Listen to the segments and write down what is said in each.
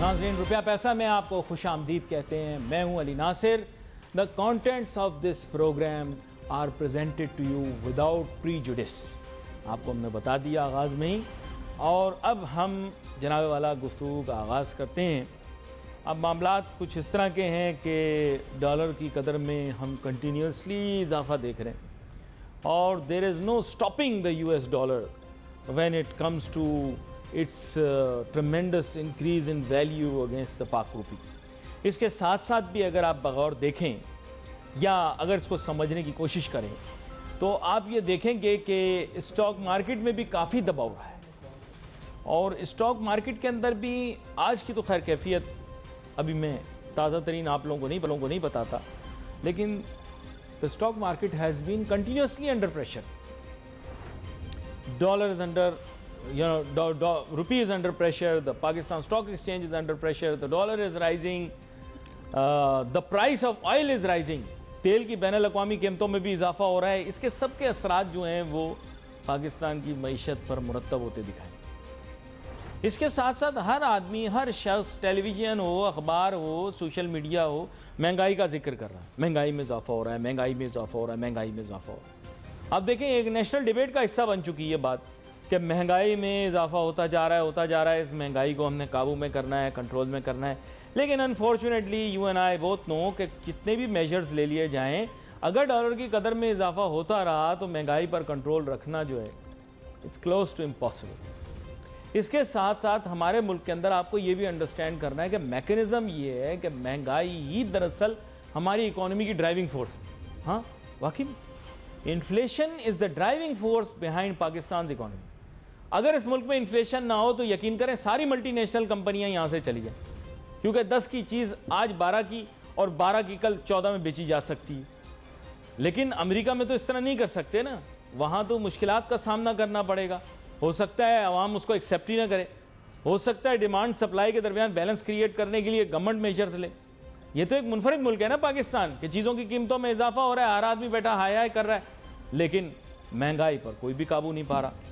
नाज़रीन, रुपया पैसा में आपको खुशामदीद कहते हैं। मैं हूं Ali Nasir. The contents of this programme are presented to you without prejudice. आपको हमने बता दिया आगाज़ में ही, और अब हम जनाब वाला गुफ्तगू का आगाज़ करते हैं। अब मामलात कुछ इस तरह के हैं कि डॉलर की कदर में हम कंटिन्यूसली इजाफा देख रहे हैं, और there is no stopping the US dollar when it comes to its tremendous increase in value against the Pak rupee. इसके साथ साथ भी अगर आप बगौर देखें या अगर इसको समझने की कोशिश करें तो आप ये देखेंगे कि स्टॉक मार्केट में भी काफ़ी दबाव रहा है, और स्टॉक मार्केट के अंदर भी आज की तो खैर कैफियत अभी मैं ताज़ा तरीन आप लोगों को नहीं बताता, लेकिन the stock market has been continuously under pressure. Dollar is under, rupee is under pressure, the Pakistan Stock Exchange is under pressure, the dollar is rising, the price of oil is rising, तेल की बैनुल अक़वामी कीमतों में भी इजाफा हो रहा है। इसके सब के असरात जो हैं वो पाकिस्तान की मईशत पर मुरतब होते दिखाई। इसके साथ साथ हर आदमी, हर शख्स, टेलीविज़न हो, अखबार हो, सोशल मीडिया हो, महंगाई का जिक्र कर रहा है। महंगाई में इजाफा हो रहा है, महंगाई में इजाफा हो रहा है, महंगाई में इजाफा हो रहा है। अब देखें, एक नेशनल डिबेट का हिस्सा बन चुकी है बात कि महंगाई में इजाफा होता जा रहा है, इस महंगाई को हमने काबू में करना है, कंट्रोल में करना है। लेकिन unfortunately you and I both know कि जितने भी मेजर्स ले लिए जाएं, अगर डॉलर की कदर में इजाफा होता रहा तो महंगाई पर कंट्रोल रखना जो है इट्स क्लोज टू इम्पॉसिबल। इसके साथ साथ हमारे मुल्क के अंदर आपको ये भी अंडरस्टैंड करना है कि मैकेनिज़्म ये है कि महंगाई ही दरअसल हमारी इकोनॉमी की ड्राइविंग फोर्स है। हाँ, वाकई में inflation is the driving force behind Pakistan economy. अगर इस मुल्क में इन्फ्लेशन ना हो तो यकीन करें सारी मल्टीनेशनल कंपनियां यहां से चली जाएं, क्योंकि 10 की चीज़ आज 12 की और 12 की कल 14 में बेची जा सकती है। लेकिन अमेरिका में तो इस तरह नहीं कर सकते ना, वहां तो मुश्किलात का सामना करना पड़ेगा। हो सकता है अवाम उसको एक्सेप्ट ही ना करे, हो सकता है डिमांड सप्लाई के दरमियान बैलेंस क्रिएट करने के लिए गवर्नमेंट मेजर्स ले। ये तो एक मुनफरिद मुल्क है ना पाकिस्तान, कि चीज़ों की कीमतों में इजाफा हो रहा है, हर आदमी बैठा हाय हाय कर रहा है, लेकिन महंगाई पर कोई भी काबू नहीं पा रहा।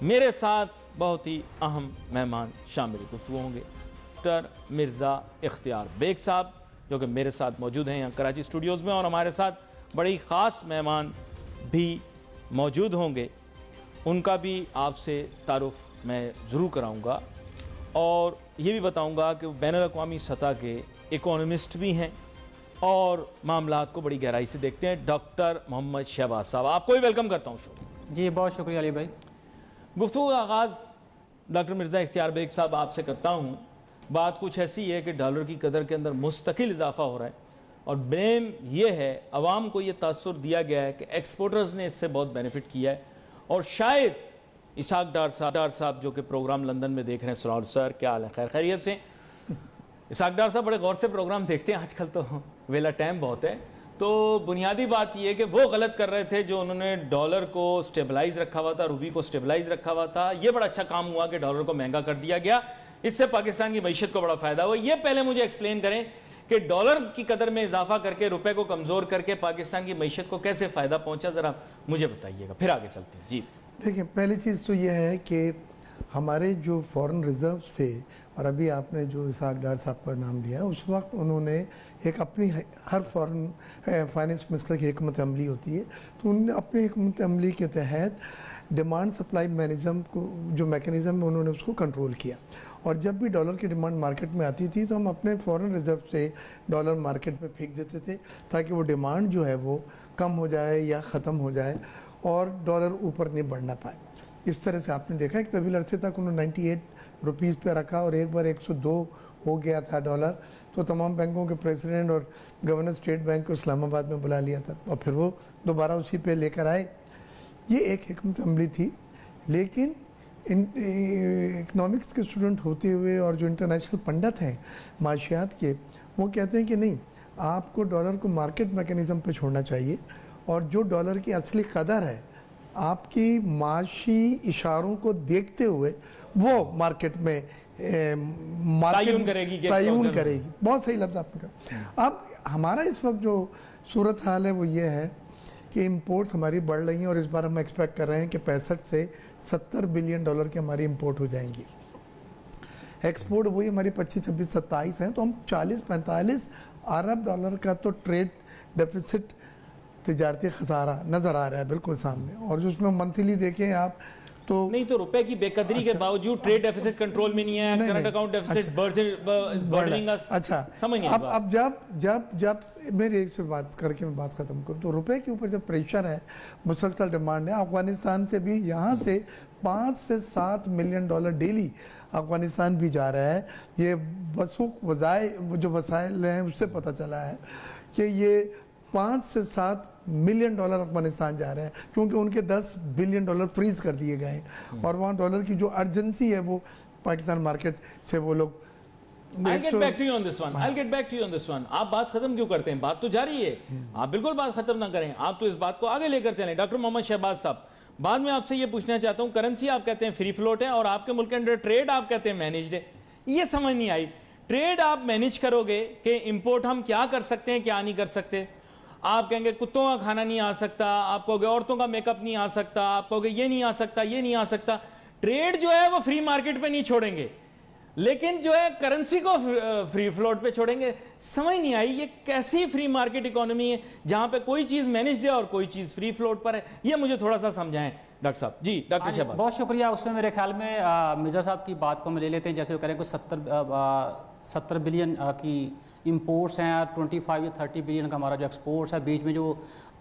मेरे साथ बहुत ही अहम मेहमान शामिल गुफ्तगू होंगे। डॉक्टर मिर्ज़ा इख्तियार बेग साहब, जो कि मेरे साथ मौजूद हैं यहाँ कराची स्टूडियोज़ में, और हमारे साथ बड़ी ख़ास मेहमान भी मौजूद होंगे। उनका भी आपसे तारुफ मैं ज़रूर कराऊँगा, और ये भी बताऊँगा कि वो बैनुल अक़वामी सतह के इकोनॉमिस्ट भी हैं और मामलात को बड़ी गहराई से देखते हैं। डॉक्टर मोहम्मद शहबाज साहब, आपको भी वेलकम करता हूँ शो। जी, बहुत शुक्रिया अली भाई। गुफ्तगू का आगाज़ डॉक्टर मिर्ज़ा इख्तियार बेग साहब आपसे करता हूँ। बात कुछ ऐसी है कि डॉलर की कदर के अंदर मुस्तकिल इजाफा हो रहा है, और ब्लेम ये है, अवाम को ये तासुर दिया गया है कि एक्सपोर्टर्स ने इससे बहुत बेनिफिट किया है, और शायद इसाक डार साहब जो कि प्रोग्राम लंदन में देख रहे हैं। सलाम सर, क्या हाल है? खैर खैरियत से? इसाक डार साहब बड़े गौर से प्रोग्राम देखते हैं आजकल, तो वेला टाइम बहुत है। तो बुनियादी बात यह है कि वो गलत कर रहे थे जो उन्होंने डॉलर को स्टेबलाइज रखा हुआ था, रूपी को स्टेबलाइज रखा हुआ था। ये बड़ा अच्छा काम हुआ कि डॉलर को महंगा कर दिया गया, इससे पाकिस्तान की मईशत को बड़ा फायदा हुआ। ये पहले मुझे एक्सप्लेन करें कि डॉलर की कदर में इजाफा करके, रुपए को कमजोर करके पाकिस्तान की मईशत को कैसे फायदा पहुंचा, जरा मुझे बताइएगा, फिर आगे चलते हैं। जी देखिए, पहली चीज़ तो यह है कि हमारे जो फॉरेन रिजर्व थे, और अभी आपने जो इसाक डार साहब का नाम लिया, उस वक्त उन्होंने एक अपनी, हर फॉरेन फाइनेंस मिनिस्टर की हिकमत अमली होती है, तो उन्होंने अपनी हिकमत अमली के तहत डिमांड सप्लाई मैनेजम को, जो मैकेनिज़्म है, उन्होंने उसको कंट्रोल किया। और जब भी डॉलर की डिमांड मार्केट में आती थी तो हम अपने फॉरेन रिजर्व से डॉलर मार्केट में फेंक देते थे, ताकि वो डिमांड जो है वो कम हो जाए या ख़त्म हो जाए और डॉलर ऊपर नहीं बढ़ना पाए। इस तरह से आपने देखा कि तवील अरसे तक उन्होंने 98 रुपीज़ पे रखा, और एक बार 102 हो गया था डॉलर, तो तमाम बैंकों के प्रेसिडेंट और गवर्नर स्टेट बैंक को इस्लामाबाद में बुला लिया था, और फिर वो दोबारा उसी पे लेकर आए। ये एक हिकमत अमली थी। लेकिन इकनॉमिक्स के स्टूडेंट होते हुए और जो इंटरनेशनल पंडित हैं माशियात के, वो कहते हैं कि नहीं, आपको डॉलर को मार्केट मैकेनिज़्म पे छोड़ना चाहिए, और जो डॉलर की असली कदर है आपकी माशी इशारों को देखते हुए वो मार्केट में तायुन करेगी। बहुत सही लफ्ज़ आपने कहा। अब हमारा इस वक्त जो सूरत हाल है वो ये है कि इंपोर्ट्स हमारी बढ़ रही हैं, और इस बार हम एक्सपेक्ट कर रहे हैं कि 65 से 70 बिलियन डॉलर की हमारी इंपोर्ट हो जाएंगी। एक्सपोर्ट वही हमारी 25, 26, 27 हैं, तो हम 40-45 अरब डॉलर का तो ट्रेड डेफिसिट, तिजारती खसारा नज़र आ रहा है बिल्कुल सामने। और जो उसमें मंथली देखें आप तो नहीं, तो रुपए की बेकदरी के बावजूद ट्रेड डेफिसिट कंट्रोल में नहीं है, करंट अकाउंट डेफिसिट बर्डनिंग अस। अच्छा, समझ नहीं अब जब मेरे एक से बात करके मैं बात खत्म करूँ, तो रुपए के ऊपर जब प्रेशर है, मुसलसल डिमांड है, अफगानिस्तान से भी यहाँ से 5 से 7 मिलियन डॉलर डेली अफगानिस्तान भी जा रहा है। ये जो वसाइल हैं उससे पता चला है कि ये 5 से 7 मिलियन डॉलर अफगानिस्तान जा रहे हैं, क्योंकि उनके 10 बिलियन डॉलर फ्रीज कर दिए गए हैं। और वहाँ डॉलर की जो अर्जेंसी है वो पाकिस्तान मार्केट से वो लोग I'll get back to you on this one. I'll get back to you on this one. आप बात खत्म क्यों करते हैं? बात तो जारी है, आप बिल्कुल बात खत्म ना करें, आप तो इस बात को आगे लेकर चलें। डॉक्टर मोहम्मद शहबाज साहब, बाद में आपसे ये पूछना चाहता हूं, करेंसी आप कहते हैं फ्री फ्लोट है और आपके मुल्क के अंदर ट्रेड आप कहते हैं मैनेज्ड है। ये समझ नहीं आई, ट्रेड आप मैनेज करोगे कि इंपोर्ट हम क्या कर सकते हैं क्या नहीं कर सकते। आप कहेंगे कुत्तों का खाना नहीं आ सकता, आप कहोगे औरतों का मेकअप नहीं आ सकता, आप कहोगे ये नहीं आ सकता, ये नहीं आ सकता। ट्रेड जो है वो फ्री मार्केट पे नहीं छोड़ेंगे, लेकिन जो है करेंसी को फ्री फ्लोट पे छोड़ेंगे। समझ नहीं आई ये कैसी फ्री मार्केट इकोनॉमी है जहां पे कोई चीज मैनेज्ड है और कोई चीज फ्री फ्लोट पर है। ये मुझे थोड़ा सा समझाएं डॉक्टर साहब। जी डॉक्टर शहबाज, बहुत शुक्रिया। उसमें मेरे ख्याल में मिर्जा साहब की बात को हम ले लेते हैं। जैसे वो कह रहे हैं कुछ 70 बिलियन की इंपोर्ट्स हैं, 25 या 30 बिलियन का हमारा जो एक्सपोर्ट्स है, बीच में जो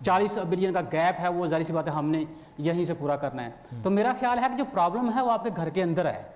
40 बिलियन का गैप है वो जाहिर सी बात है हमने यहीं से पूरा करना है। तो मेरा ख्याल है कि जो प्रॉब्लम है वो आपके घर के अंदर है,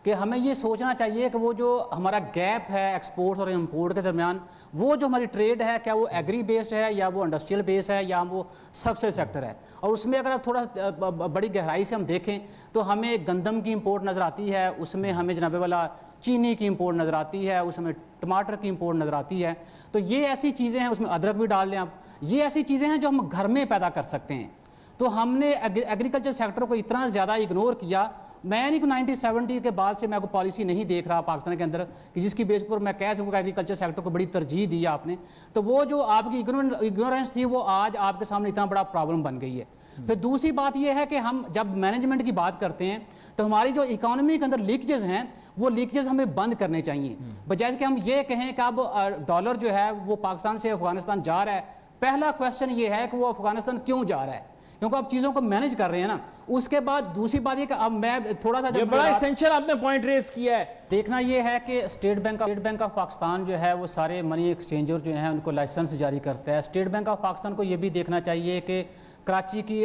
कि हमें ये सोचना चाहिए कि वो जो हमारा गैप है एक्सपोर्ट्स और इंपोर्ट के दरमियान, वो जो हमारी ट्रेड है क्या वो एग्री बेस्ड है या वो इंडस्ट्रियल बेस्ड है या वो सबसे सेक्टर है। और उसमें अगर आप थोड़ा बड़ी गहराई से हम देखें तो हमें गंदम की इंपोर्ट नज़र आती है, उसमें हमें जनाबे वाला चीनी की इंपोर्ट नज़र आती है, उसमें टमाटर की इंपोर्ट नज़र आती है। तो ये ऐसी चीज़ें हैं, उसमें अदरक भी डाल लें आप, ये ऐसी चीज़ें हैं जो हम घर में पैदा कर सकते हैं। तो हमने एग्रीकल्चर सेक्टर को इतना ज़्यादा इग्नोर किया। मैं नहीं कि 1970 के बाद से मैं कोई पॉलिसी नहीं देख रहा पाकिस्तान के अंदर कि जिसकी बेस पर मैं कह सकूँ कि एग्रीकल्चर सेक्टर को बड़ी तरजीह दी आपने। तो वो जो आपकी इग्नोरेंस थी वो आज आपके सामने इतना बड़ा प्रॉब्लम बन गई है। फिर दूसरी बात यह है कि हम जब मैनेजमेंट की बात करते हैं तो हमारी जो इकोनॉमी के अंदर लीकेजेस हैं वो लीकेजेस हमें बंद करने चाहिए, बजाय कि हम ये कहें कि अब डॉलर जो है वो पाकिस्तान से अफगानिस्तान जा रहा है। पहला क्वेश्चन ये है कि वो अफगानिस्तान क्यों जा रहा है, क्योंकि आप चीजों को मैनेज कर रहे हैं ना। उसके बाद दूसरी बात ये कि अब मैं थोड़ा सा बड़ा एसेंशियल आपने पॉइंट रेज किया है, देखना ये है कि स्टेट बैंक ऑफ पाकिस्तान जो है वो सारे मनी एक्सचेंजर जो हैं उनको लाइसेंस जारी करता है। स्टेट बैंक ऑफ पाकिस्तान को ये भी देखना चाहिए कि कराची की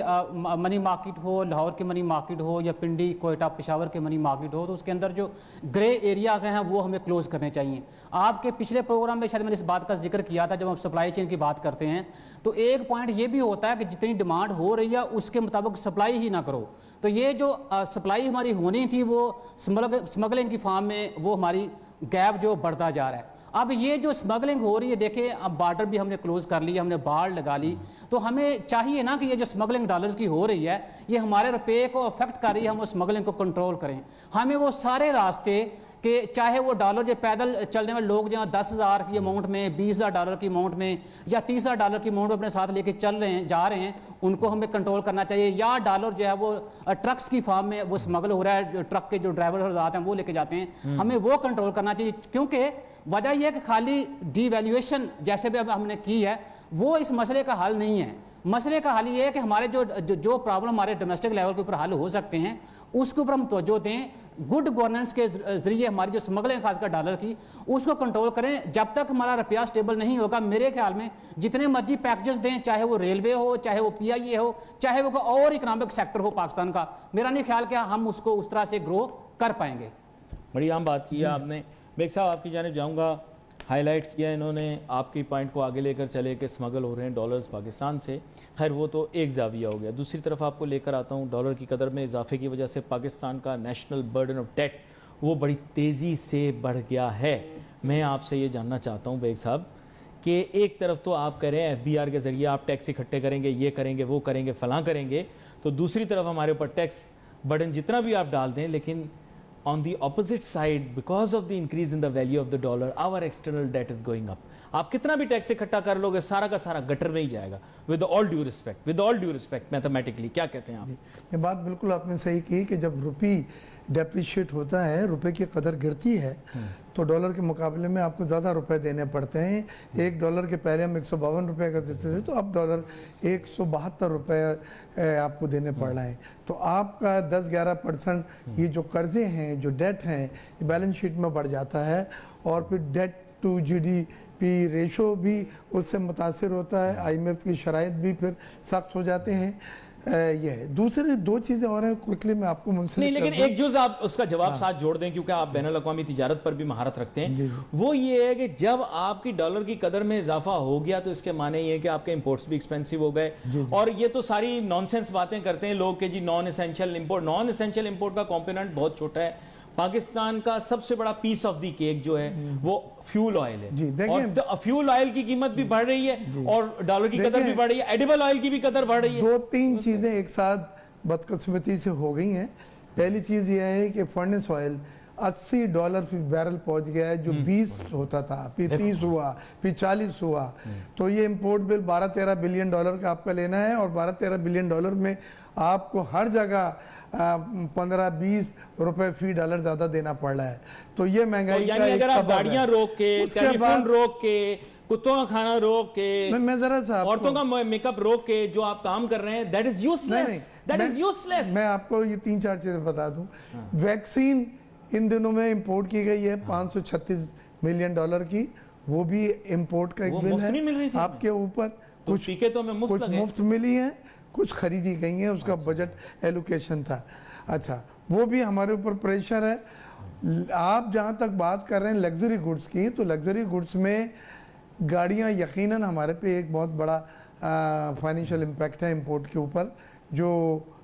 मनी मार्केट हो, लाहौर की मनी मार्केट हो या पिंडी कोयटा पेशावर के मनी मार्केट हो, तो उसके अंदर जो ग्रे एरियाज हैं वो हमें क्लोज करने चाहिए। आपके पिछले प्रोग्राम में शायद मैंने इस बात का जिक्र किया था, जब हम सप्लाई चेन की बात करते हैं तो एक पॉइंट ये भी होता है कि जितनी डिमांड हो रही है उसके मुताबिक सप्लाई ही ना करो। तो ये जो सप्लाई हमारी होनी थी वो स्मगलिंग की फॉर्म में वो हमारी गैप जो बढ़ता जा रहा है। अब ये जो स्मगलिंग हो रही है, देखें अब बॉर्डर भी हमने क्लोज कर लिया, हमने बाड़ लगा ली, तो हमें चाहिए ना कि ये जो स्मगलिंग डॉलर्स की हो रही है ये हमारे रुपये को अफेक्ट कर रही है, हम उस स्मगलिंग को कंट्रोल करें। हमें वो सारे रास्ते कि चाहे वो डॉलर जो पैदल चलने वाले लोग जहाँ 10,000 की अमाउंट में, 20,000 डॉलर की अमाउंट में या 30,000 डॉलर की अमाउंट में अपने साथ लेके चल रहे हैं जा रहे हैं, उनको हमें कंट्रोल करना चाहिए। या डॉलर जो है वो ट्रक्स की फॉर्म में वो स्मगल हो रहा है, ट्रक के जो ड्राइवर आते हैं वो लेके जाते हैं, हमें वो कंट्रोल करना चाहिए। क्योंकि वजह यह है कि खाली डीवैल्यूएशन जैसे भी अब हमने की है वो इस मसले का हल नहीं है। मसले का हल ये है कि हमारे जो प्रॉब्लम हमारे डोमेस्टिक लेवल के ऊपर हल हो सकते हैं उसके ऊपर हम तवज्जो दें। गुड गवर्नेंस के जरिए हमारी जो स्मगलिंग खासकर डॉलर की उसको कंट्रोल करें। जब तक हमारा रुपया स्टेबल नहीं होगा मेरे ख्याल में जितने मर्जी पैकेजेस दें, चाहे वो रेलवे हो, चाहे वो PIA हो, चाहे वो कोई और इकोनॉमिक सेक्टर हो पाकिस्तान का, मेरा नहीं ख्याल कि हम उसको उस तरह से ग्रो कर पाएंगे। बड़ी आम बात की है आपने। बेग साहब आपकी जानिब जाऊँगा, हाईलाइट किया इन्होंने, आपकी पॉइंट को आगे लेकर चले कि स्मगल हो रहे हैं डॉलर्स पाकिस्तान से। खैर वो तो एक जाविया हो गया। दूसरी तरफ आपको लेकर आता हूँ, डॉलर की कदर में इजाफे की वजह से पाकिस्तान का नेशनल बर्डन ऑफ डेट वो बड़ी तेज़ी से बढ़ गया है। मैं आपसे ये जानना चाहता हूँ बेग साहब कि एक तरफ तो आप कह रहे हैं FBR के ज़रिए आप टैक्स इकट्ठे करेंगे, ये करेंगे, वो करेंगे, फलां करेंगे, तो दूसरी तरफ हमारे ऊपर टैक्स बर्डन जितना भी आप डाल दें, लेकिन on the opposite side because of the increase in the value of the dollar our external debt is going up। आप कितना भी टैक्स इकट्ठा कर लोगे सारा का सारा गटर में ही जाएगा। with all due respect mathematically क्या कहते हैं आप? ये बात बिल्कुल आपने सही की कि जब रुपी डेप्रिशिएट होता है, रुपए की कदर गिरती है, तो डॉलर के मुकाबले में आपको ज़्यादा रुपए देने पड़ते हैं। एक डॉलर के पहले हम 152 रुपए का देते थे, तो अब डॉलर 172 रुपए आपको देने पड़ रहे हैं। तो आपका 10-11% ये जो कर्जे हैं, जो डेट हैं, ये बैलेंस शीट में बढ़ जाता है, और फिर डेट टू जीडीपी रेशो भी उससे मुतासिर होता है। IMF की शराइत भी फिर सख्त हो जाते हैं। ये है। दूसरे दो चीज़ें और हैं, क्विकली मैं आपको नहीं, मुंसलिक लेकिन कर दूं। एक जुज आप उसका जवाब साथ जोड़ दें, क्योंकि आप बैनुल अक़वामी तिजारत पर भी महारत रखते हैं। जी। वो ये है कि जब आपकी डॉलर की कदर में इजाफा हो गया तो इसके माने ये है कि आपके इंपोर्ट्स भी एक्सपेंसिव हो गए। और ये तो सारी नॉनसेंस बातें करते हैं लोग कि जी नॉन एसेंशियल इंपोर्ट का कॉम्पोनेंट बहुत छोटा है। पाकिस्तान का सबसे बड़ा पीस ऑफ द केक जो है वो फ्यूल ऑयल है। जी, देखिए, और फ्यूल ऑयल की कीमत भी बढ़ रही है और डॉलर की कदर भी बढ़ रही है, एडिबल ऑयल की भी कदर बढ़ रही है। 2-3 चीज़ें एक साथ बदकिस्मती से हो गई हैं। पहली चीज़ यह है कि फर्नेस ऑयल $80 फी बैरल पहुंच गया है, जो 20 होता था, फिर 30 हुआ, फिर 40 हुआ। तो ये इंपोर्ट बिल $12-13 बिलियन का आपका लेना है, और $12-13 बिलियन में आपको हर जगह 15-20 रुपए फी डॉलर ज्यादा देना पड़ रहा है। तो ये महंगाई का एक अगर आप सबब है। गाड़ियां रोक के, उसके टेलीफोन बाद रोक के, कुत्तों का खाना रोक के, मैं जरा सा औरतों का मेकअप रोक के जो आप काम कर रहे हैं, that is useless, that is useless. मैं आपको ये 3-4 चीजें बता दूं। वैक्सीन इन दिनों में इंपोर्ट की गई है $536 मिलियन की, वो भी इंपोर्ट का एक बिल मुफ्त नहीं मिल रही है थी आपके ऊपर। तो टीके तो हमें मुफ्त कुछ लगे। मुफ्त मिली हैं, कुछ खरीदी गई हैं, उसका बजट एलोकेशन था। अच्छा, वो भी हमारे ऊपर प्रेशर है। आप जहाँ तक बात कर रहे हैं लग्जरी गुड्स की, तो लग्जरी गुड्स में गाड़ियाँ यकीनन हमारे पे एक बहुत बड़ा फाइनेंशियल इम्पैक्ट है इंपोर्ट के ऊपर, जो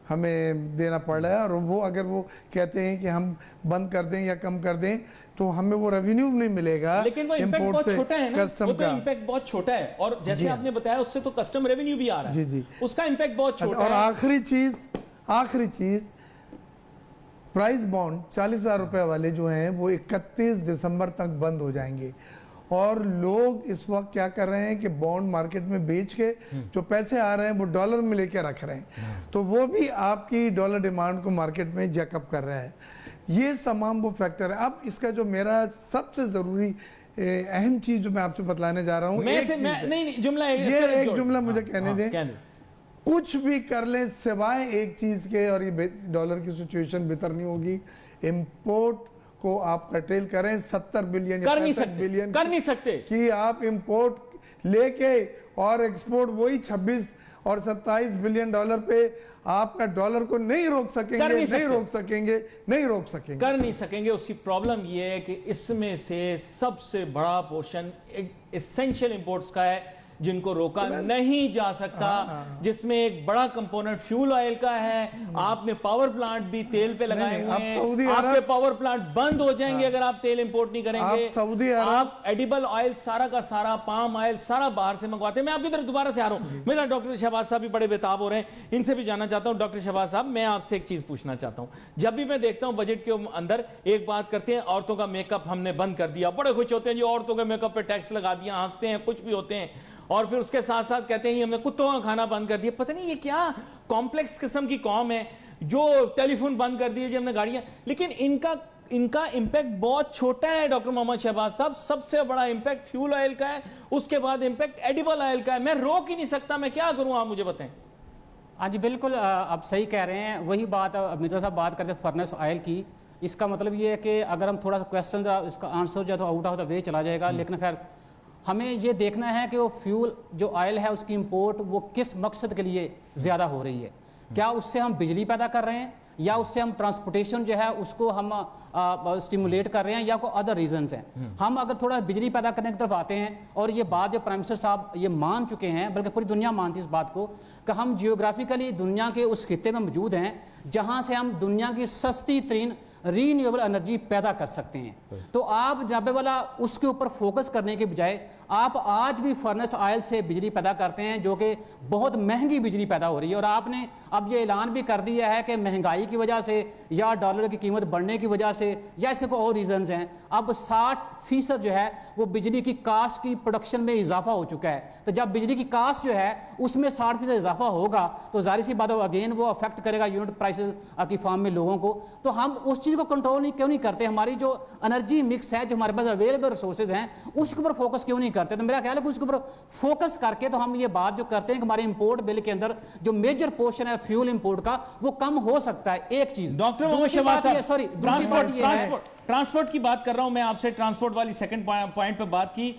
हमें देना पड़ रहा है। और वो अगर वो कहते हैं कि हम बंद कर दें या कम कर दें, तो हमें वो रेवेन्यू नहीं मिलेगा। लेकिन वो इम्पैक्ट इंपोर्ट बहुत से छोटा है ना, कस्टम वो तो का। इम्पैक्ट बहुत छोटा है, और जैसे आपने बताया उससे तो कस्टम रेवेन्यू भी आ रहा है। जी। उसका इम्पैक्ट बहुत छोटा और है। आखिरी चीज प्राइस बॉन्ड 40,000 रुपए वाले जो हैं वो 31 दिसंबर तक बंद हो जाएंगे। और लोग इस वक्त क्या कर रहे हैं कि बॉन्ड मार्केट में बेच के जो पैसे आ रहे हैं वो डॉलर में लेके रख रहे हैं, तो वो भी आपकी डॉलर डिमांड को मार्केट में जैकअप कर रहा है। ये तमाम वो फैक्टर है। अब इसका जो मेरा सबसे जरूरी अहम चीज जो मैं आपसे बतलाने जा रहा हूँ, एक जुमला मुझे कहने दें। कुछ भी कर ले सिवाय एक चीज के, और ये डॉलर की सिचुएशन बेहतर नहीं होगी, इंपोर्ट को आप कटेल करें 70 बिलियन कर नहीं सकते कि आप इंपोर्ट लेके और एक्सपोर्ट वही 26 और 27 बिलियन डॉलर पे आपका डॉलर को नहीं रोक सकेंगे, नहीं रोक सकेंगे, कर नहीं सकेंगे। उसकी प्रॉब्लम ये है कि इसमें से सबसे बड़ा पोर्शन एसेंशियल इंपोर्ट्स का है जिनको रोका नहीं जा सकता, जिसमें एक बड़ा कंपोनेंट फ्यूल ऑयल का है। आपने पावर प्लांट भी तेल पे लगाए हुए हैं, आपके पावर प्लांट बंद हो जाएंगे अगर आप तेल इंपोर्ट नहीं करेंगे। आप एडिबल ऑयल सारा का सारा, पाम ऑयल सारा बाहर से मंगवाते हैं। मैं आपकी तरफ दोबारा से आ रहा हूं। मेरा डॉक्टर शहबाज साहब भी बड़े बेताब हो रहे हैं, इनसे भी जानना चाहता हूं। डॉक्टर शहबाज साहब, मैं आपसे एक चीज पूछना चाहता हूं। जब भी मैं देखता हूं बजट के अंदर एक बात करते हैं, औरतों का मेकअप हमने बंद कर दिया, बड़े खुश होते हैं जी, औरतों के मेकअप पे टैक्स लगा दिया, हंसते हैं, कुछ भी होते हैं। और फिर उसके साथ साथ कहते हैं हमने कुत्तों का खाना बंद कर दिया। पता नहीं ये क्या कॉम्प्लेक्स किस्म की कौम है जो टेलीफोन बंद कर दिए जी हमने, गाड़ियां। लेकिन इनका इंपैक्ट बहुत छोटा है डॉक्टर मोहम्मद शहबाज साहब। सबसे बड़ा इंपैक्ट फ्यूल ऑयल का है, उसके बाद इंपैक्ट एडिबल ऑयल का है। मैं रोक ही नहीं सकता, मैं क्या करूं, आप मुझे बताएं। हाँ जी, बिल्कुल आप सही कह रहे हैं। वही बात मिर्जा साहब बात करते हैं फर्नेस ऑयल की। इसका मतलब ये है कि अगर हम थोड़ा सा क्वेश्चन इसका आंसर जो है तो आउट ऑफ द वे चला जाएगा। लेकिन खैर हमें ये देखना है कि वो फ्यूल जो ऑयल है उसकी इंपोर्ट वो किस मकसद के लिए ज़्यादा हो रही है। क्या उससे हम बिजली पैदा कर रहे हैं, या उससे हम ट्रांसपोर्टेशन जो है उसको हम स्टिमुलेट कर रहे हैं, या कोई अदर रीजंस हैं। हम अगर थोड़ा बिजली पैदा करने की तरफ आते हैं, और ये बात जो प्राइम मिनिस्टर साहब ये मान चुके हैं, बल्कि पूरी दुनिया मानती है इस बात को, कि हम जियोग्राफिकली दुनिया के उस खित्ते में मौजूद हैं जहाँ से हम दुनिया की सस्ती तरीन रीन्यूएबल एनर्जी पैदा कर सकते हैं। तो आप जनाबे वाला उसके ऊपर फोकस करने के बजाय आप आज भी फर्नेस ऑयल से बिजली पैदा करते हैं जो कि बहुत महंगी बिजली पैदा हो रही है। और आपने अब ये ऐलान भी कर दिया है कि महंगाई की वजह से या डॉलर की कीमत बढ़ने की वजह से या इसके कोई और रीजंस हैं, अब 60% जो है वो बिजली की कास्ट की प्रोडक्शन में इजाफा हो चुका है। तो जब बिजली की कास्ट जो है उसमें 60% इजाफा होगा तो जाहिर सी बात है अगेन वो अफेक्ट करेगा यूनिट प्राइसेस की फॉर्म में लोगों को। तो हम उस चीज़ को कंट्रोल क्यों नहीं करते? हमारी जो एनर्जी मिक्स है, जो हमारे पास अवेलेबल रिसोर्सेज हैं, उसके ऊपर फोकस क्यों नहीं करते? तो मेरा ख्याल है कि उसके ऊपर फोकस करके तो हम ये बात जो करते हैं कि हमारे इंपोर्ट बिल के अंदर जो मेजर पोर्शन है फ्यूल इंपोर्ट का वो कम हो सकता है। एक चीज डॉक्टर मोहम्मद शहबाज साहब, सॉरी ट्रांसपोर्ट की बात कर रहा हूं मैं आपसे, ट्रांसपोर्ट वाली सेकंड पॉइंट पे बात की।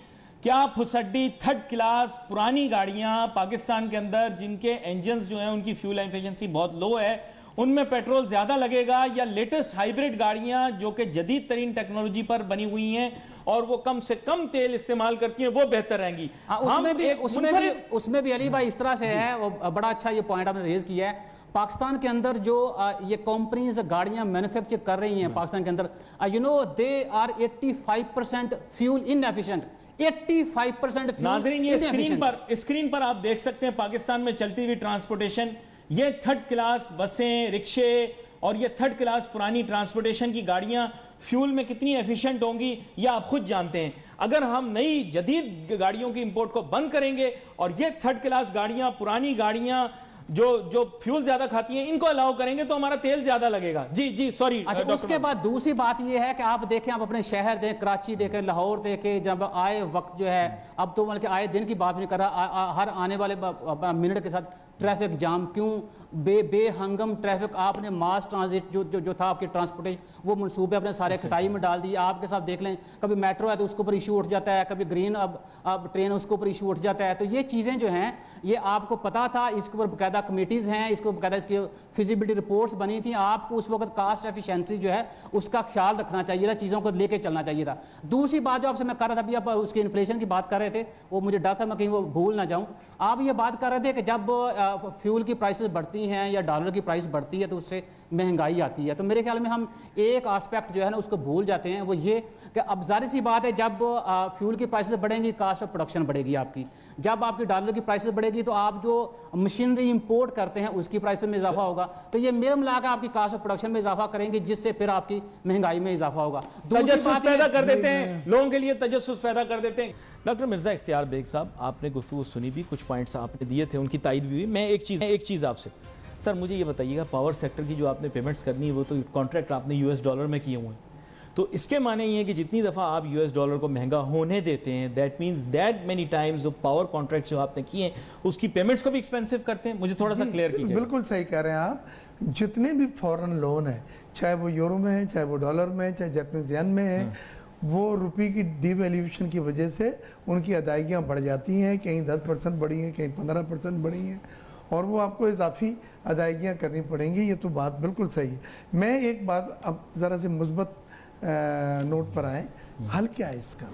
क्या फुसड्डी थर्ड क्लास पुरानी गाड़ियां पाकिस्तान के अंदर जिनके इंजन्स जो हैं उनकी फ्यूल एफिशिएंसी बहुत लो है, उनमें पेट्रोल ज्यादा लगेगा या लेटेस्ट हाइब्रिड गाड़ियां जो कि जदीद तरीन टेक्नोलॉजी पर बनी हुई हैं और वो कम से कम तेल इस्तेमाल करती हैं वो बेहतर रहेंगी? उसमें भी अली भाई इस तरह से है, वो बड़ा अच्छा ये पॉइंट आपने रेज किया है। पाकिस्तान के अंदर जो ये कंपनीज गाड़ियां मैन्युफैक्चर कर रही हैं पाकिस्तान के अंदर, you know they are 85% fuel inefficient. 85% नाज़रीन ये स्क्रीन पर आप देख सकते हैं पाकिस्तान में चलती हुई ट्रांसपोर्टेशन, ये थर्ड क्लास बसें, रिक्शे और ये थर्ड क्लास पुरानी ट्रांसपोर्टेशन की गाड़ियां फ्यूल में कितनी एफिशिएंट होंगी ये आप खुद जानते हैं। अगर हम नई जदीद गाड़ियों की इंपोर्ट को बंद करेंगे और ये थर्ड क्लास गाड़ियां, पुरानी गाड़ियां जो फ्यूल ज्यादा खाती हैं, इनको अलाउ करेंगे तो हमारा तेल ज्यादा लगेगा। जी सॉरी। अच्छा, उसके बाद दूसरी बात ये है कि आप देखें, आप अपने शहर देखें, कराची देखें, लाहौर देखें, जब आए वक्त जो है, अब तो मतलब आए दिन की बात नहीं कर रहा, हर आने वाले मिनट के साथ ट्रैफिक जाम, क्यों बेहंगम ट्रैफिक। आपने मास ट्रांजिट जो था आपके ट्रांसपोर्टेशन वो मनसूबे अपने सारे खटाई में डाल दिए। आपके साथ देख लें, कभी मेट्रो है तो उसके ऊपर इशू उठ जाता है, कभी ग्रीन अब ट्रेन उसके ऊपर इशू उठ जाता है। तो ये चीज़ें जो हैं ये आपको पता था, इसके ऊपर बाकायदा कमेटीज़ हैं, इसको बाकायदा इसकी फिजिबिलिटी रिपोर्ट्स बनी थी। आपको उस वक्त कास्ट एफिशिएंसी जो है उसका ख्याल रखना चाहिए था, चीज़ों को लेके चलना चाहिए था। दूसरी बात जो आपसे मैं कर रहा था, अभी आप उसके इन्फ्लेशन की बात कर रहे थे, वो मुझे डर था मैं कहीं वो भूल ना जाऊँ। आप ये बात कर रहे थे कि जब फ्यूल की प्राइसेस बढ़ती हैं या डॉलर की प्राइस बढ़ती है तो उससे महंगाई आती है। तो मेरे ख्याल में हम एक एस्पेक्ट जो है ना उसको भूल जाते हैं, वो ये कि अब जाहिर सी बात है जब फ्यूल की प्राइसेस बढ़ेंगी कास्ट ऑफ प्रोडक्शन बढ़ेगी आपकी। जब आपकी डॉलर की प्राइसेस बढ़ेगी तो आप जो मशीनरी इंपोर्ट करते हैं उसकी प्राइसेस में इजाफा होगा। तो ये मेरा मिलाकर आपकी कास्ट ऑफ प्रोडक्शन में इजाफा करेंगे, जिससे फिर आपकी महंगाई में इजाफा होगा। तजस्सुस पैदा कर देते हैं लोगों के लिए, तजस्सुस पैदा कर देते हैं। डॉक्टर मिर्जा इख्तियार बेग साहब, आपने गुफ्तगू सुनी भी, कुछ पॉइंट्स आपने दिए थे, उनकी तायद भी हुई। मैं एक चीज़ आपसे, सर मुझे ये बताइएगा, पावर सेक्टर की जो आपने पेमेंट्स करनी है वो तो कॉन्ट्रैक्ट आपने यूएस डॉलर में किए हुए हैं, तो इसके माने ये है कि जितनी दफ़ा आप यूएस डॉलर को महंगा होने देते हैं, that means that many times जो पावर कॉन्ट्रैक्ट जो आपने किए हैं उसकी पेमेंट्स को भी एक्सपेंसिव करते हैं। मुझे थोड़ा सा क्लियर कीजिए। बिल्कुल सही कह रहे हैं आप। जितने भी फॉरेन लोन है, चाहे वो यूरो में है, चाहे वो डॉलर में है, चाहे जापानीज येन में है, वो रुपये की डिवैल्यूएशन की वजह से उनकी अदायगियाँ बढ़ जाती हैं, कहीं 10% बढ़ी हैं, कहीं 15% बढ़ी हैं, और वो आपको इजाफी अदायगियाँ करनी पड़ेंगी। ये तो बात बिल्कुल सही है। मैं एक बात अब ज़रा से मुस्बत नोट पर आए, हल क्या है इसका?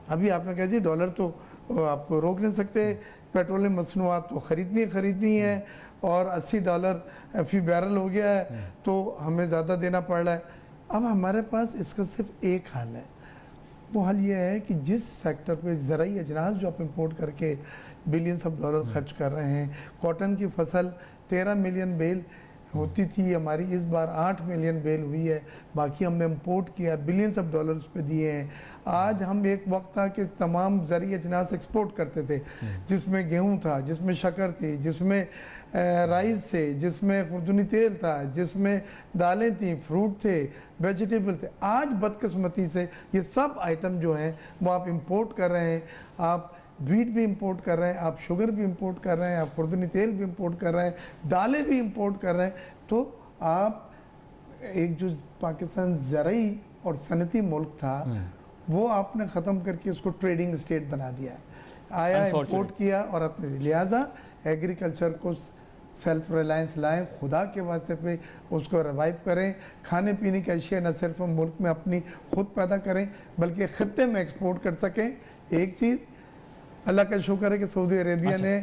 अभी आपने कहा जी डॉलर तो आपको रोक नहीं सकते, पेट्रोलियम मसनूआत तो खरीदनी है और $80 फी बैरल हो गया है तो हमें ज़्यादा देना पड़ रहा है। अब हमारे पास इसका सिर्फ एक हल है, वो हल ये है कि जिस सेक्टर पे ज़राई अजनास जो आप इंपोर्ट करके बिलियंस ऑफ डॉलर खर्च कर रहे हैं, कॉटन की फसल 13 मिलियन बेल होती थी हमारी, इस बार 8 मिलियन बेल हुई है, बाकी हमने इंपोर्ट किया, बिलियंस ऑफ डॉलर्स पे दिए हैं। आज हम एक वक्त था कि तमाम ज़री अजनास एक्सपोर्ट करते थे, जिसमें गेहूं था, जिसमें शक्कर थी, जिसमें राइस थे, जिसमें खुर्दुनी तेल था, जिसमें दालें थी, फ्रूट थे, वेजिटेबल थे। आज बदकिस्मती से ये सब आइटम जो हैं वो आप इंपोर्ट कर रहे हैं। आप वीट भी इंपोर्ट कर रहे हैं, आप शुगर भी इंपोर्ट कर रहे हैं, आप खुर्दुनी तेल भी इंपोर्ट कर रहे हैं, दालें भी इंपोर्ट कर रहे हैं। तो आप एक जो पाकिस्तान ज़राई और सनती मुल्क था वो आपने ख़त्म करके उसको ट्रेडिंग स्टेट बना दिया है। आया इंपोर्ट किया और अपने लिहाजा एग्रीकल्चर को सेल्फ रिलायंस लाएं, खुदा के वास्ते पे उसको रिवाइव करें। खाने पीने की अशिया न सिर्फ हम मुल्क में अपनी खुद पैदा करें बल्कि ख़त्ते में एक्सपोर्ट कर सकें। एक चीज़ अल्लाह का शुक्र है कि सौदी अरेबिया ने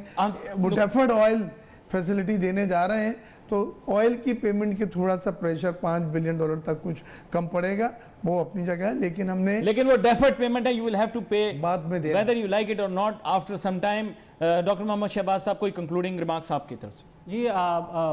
मुटफर्ड ऑयल फैसिलिटी देने जा रहे हैं, तो ऑयल की पेमेंट की थोड़ा सा प्रेशर $5 बिलियन तक कुछ कम पड़ेगा, वो अपनी जगह है, लेकिन वो डेफर्ड पेमेंट है, you will have to pay बाद में देना। Whether you like it or not after some time. Doctor Mohammad Shahbaz sahab, कोई कंक्लूडिंग रिमार्क्स आपकी तरफ से? जी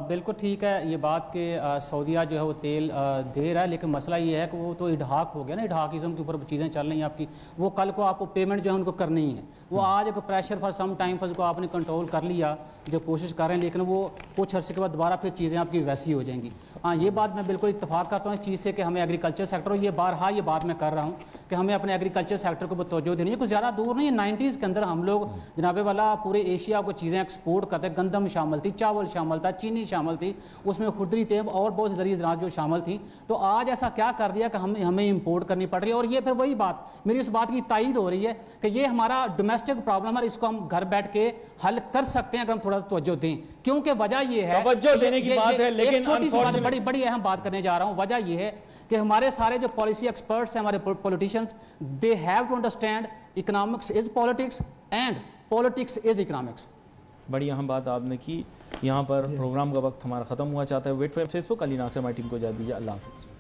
बिल्कुल ठीक है ये बात कि सऊदीया जो है वो तेल दे रहा है, लेकिन मसला ये है कि वो तो इडहाक हो गया ना, इडहाकिज्म के ऊपर चीज़ें चल रही हैं आपकी। वो कल को आपको पेमेंट जो है उनको करनी है, वो आज एक pressure for some time for को आपने कंट्रोल कर लिया, जो कोशिश कर रहे हैं, लेकिन वो कुछ अर्से के बाद दोबारा फिर चीज़ें आपकी वैसी हो जाएंगी। हाँ, ये बात मैं बिल्कुल इत्तेफाक करता हूँ इस चीज़ से कि हमें एग्रीकल्चर सेक्टर, ये बारहा ये बात मैं कर रहा हूँ कि हमें अपने एग्रीकल्चर सेक्टर को तवज्जो देनी है। कुछ ज़्यादा दूर नहीं है, 90s के अंदर हम लोग जनाबे वाला पूरे एशिया को चीज़ें एक्सपोर्ट करते, गंदम शामिल थी, चावल शामिल था, चीनी शामिल थी, उसमें खुदरी तेल और बहुत ज़रिए ज़रात जो शामिल थी। तो आज ऐसा क्या कर दिया कि हमें इंपोर्ट करनी पड़ रही है। और ये फिर वही बात, मेरी उस बात की तायद हो रही है कि ये हमारा डोमेस्टिक प्रॉब्लम है, इसको हम घर बैठ के हल कर सकते हैं अगर हम थोड़ा तवज्जो दें। क्योंकि वजह ये है, तवज्जो देने की बात है, लेकिन छोटी सी बात, बड़ी अहम बात करने जा रहा हूँ। वजह ये है कि हमारे सारे जो पॉलिसी एक्सपर्ट्स हैं, हमारे politicians, they have to understand economics is politics and politics is economics. बड़ी अहम बात आपने की। यहाँ पर प्रोग्राम का वक्त हमारा ख़त्म हुआ। चाहता है wait for Facebook, Ali Nasir हमारी टीम को इजाज़त दीजिए। अल्लाह हाफ़िज़।